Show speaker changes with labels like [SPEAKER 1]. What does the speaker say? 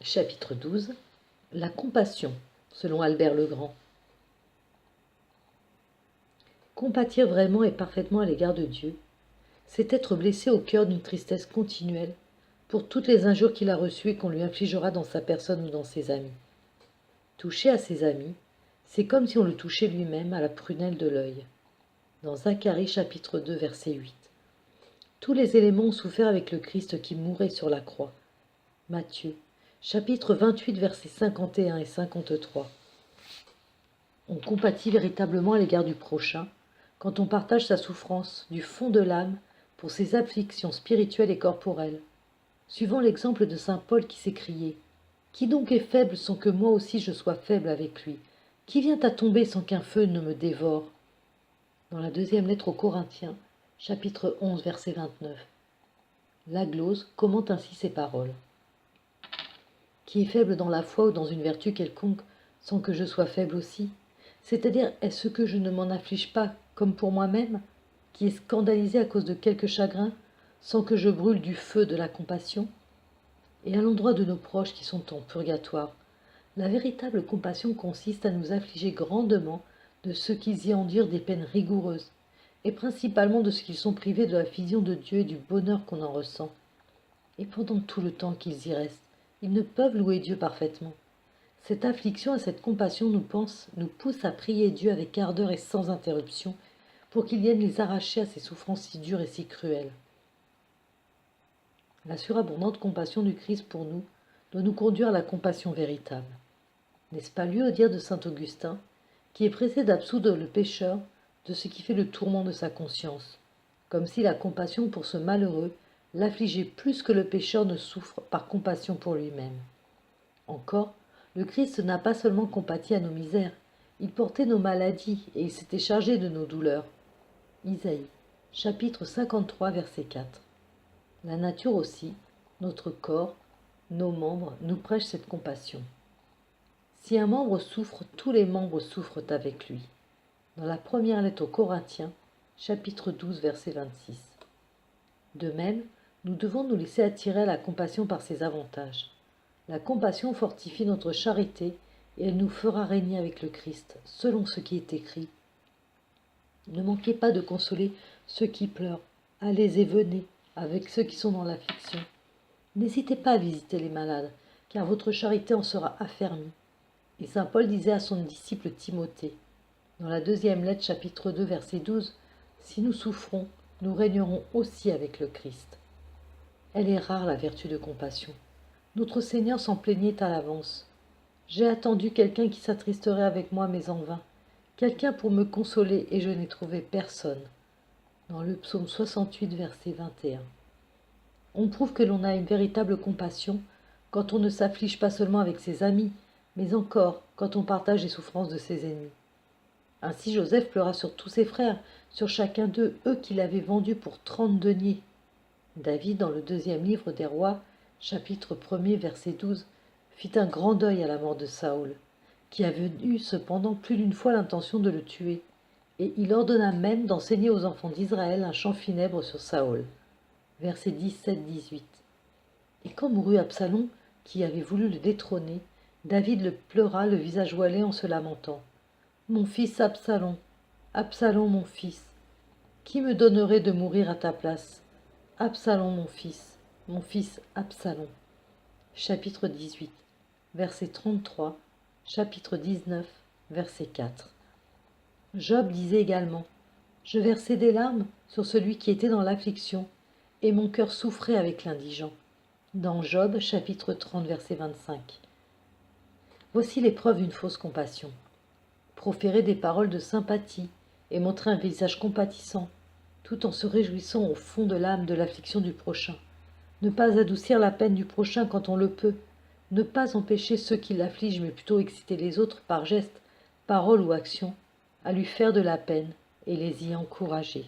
[SPEAKER 1] Chapitre 12. La compassion, selon Albert le Grand. Compatir vraiment et parfaitement à l'égard de Dieu, c'est être blessé au cœur d'une tristesse continuelle pour toutes les injures qu'il a reçues et qu'on lui infligera dans sa personne ou dans ses amis. Toucher à ses amis, c'est comme si on le touchait lui-même à la prunelle de l'œil. Dans Zacharie chapitre 2 verset 8. Tous les éléments ont souffert avec le Christ qui mourait sur la croix. Matthieu chapitre 28 versets 51 et 53. On compatit véritablement à l'égard du prochain quand on partage sa souffrance du fond de l'âme pour ses afflictions spirituelles et corporelles. Suivant l'exemple de saint Paul qui s'écriait « Qui donc est faible sans que moi aussi je sois faible avec lui? Qui vient à tomber sans qu'un feu ne me dévore ?» Dans la deuxième lettre aux Corinthiens, chapitre 11, verset 29. Laglose commente ainsi ces paroles. « Qui est faible dans la foi ou dans une vertu quelconque sans que je sois faible aussi? C'est-à-dire, est-ce que je ne m'en afflige pas comme pour moi-même, qui est scandalisé à cause de quelque chagrin, sans que je brûle du feu de la compassion? Et à l'endroit de nos proches qui sont en purgatoire, la véritable compassion consiste à nous affliger grandement de ceux qui y endurent des peines rigoureuses, et principalement de ceux qui sont privés de la vision de Dieu et du bonheur qu'on en ressent. Et pendant tout le temps qu'ils y restent, ils ne peuvent louer Dieu parfaitement. Cette affliction et cette compassion nous poussent à prier Dieu avec ardeur et sans interruption pour qu'il vienne les arracher à ces souffrances si dures et si cruelles. La surabondante compassion du Christ pour nous doit nous conduire à la compassion véritable. N'est-ce pas lui au dire de saint Augustin, qui est pressé d'absoudre le pécheur de ce qui fait le tourment de sa conscience, comme si la compassion pour ce malheureux l'affligeait plus que le pécheur ne souffre par compassion pour lui-même. Encore, le Christ n'a pas seulement compati à nos misères, il portait nos maladies et il s'était chargé de nos douleurs. Isaïe, chapitre 53, verset 4. La nature aussi, notre corps, nos membres, nous prêchent cette compassion. Si un membre souffre, tous les membres souffrent avec lui. Dans la première lettre aux Corinthiens, chapitre 12, verset 26. De même, nous devons nous laisser attirer à la compassion par ses avantages. La compassion fortifie notre charité et elle nous fera régner avec le Christ, selon ce qui est écrit. Ne manquez pas de consoler ceux qui pleurent, allez et venez avec ceux qui sont dans l'affliction. N'hésitez pas à visiter les malades, car votre charité en sera affermie. Et saint Paul disait à son disciple Timothée, dans la deuxième lettre chapitre 2 verset 12, « Si nous souffrons, nous régnerons aussi avec le Christ. » Elle est rare la vertu de compassion. Notre Seigneur s'en plaignait à l'avance. J'ai attendu quelqu'un qui s'attristerait avec moi, mais en vain. Quelqu'un pour me consoler, et je n'ai trouvé personne. Dans le psaume 68, verset 21. On prouve que l'on a une véritable compassion quand on ne s'afflige pas seulement avec ses amis, mais encore quand on partage les souffrances de ses ennemis. Ainsi Joseph pleura sur tous ses frères, sur chacun d'eux, eux qu'il avait vendus pour 30 deniers. David, dans le deuxième livre des rois, chapitre 1er, verset 12, fit un grand deuil à la mort de Saül, qui avait eu cependant plus d'une fois l'intention de le tuer, et il ordonna même d'enseigner aux enfants d'Israël un chant funèbre sur Saül. Versets 17-18. Et quand mourut Absalom, qui avait voulu le détrôner, David le pleura, le visage voilé, en se lamentant. « Mon fils Absalom, Absalom mon fils, qui me donnerait de mourir à ta place? Absalom mon fils Absalom. » Chapitre 18, verset 33, chapitre 19, verset 4. Job disait également, « Je versais des larmes sur celui qui était dans l'affliction, et mon cœur souffrait avec l'indigent. » Dans Job, chapitre 30, verset 25. Voici l'épreuve d'une fausse compassion. Proférer des paroles de sympathie et montrer un visage compatissant, tout en se réjouissant au fond de l'âme de l'affliction du prochain. Ne pas adoucir la peine du prochain quand on le peut. Ne pas empêcher ceux qui l'affligent, mais plutôt exciter les autres par gestes, paroles ou actions, à lui faire de la peine et les y encourager.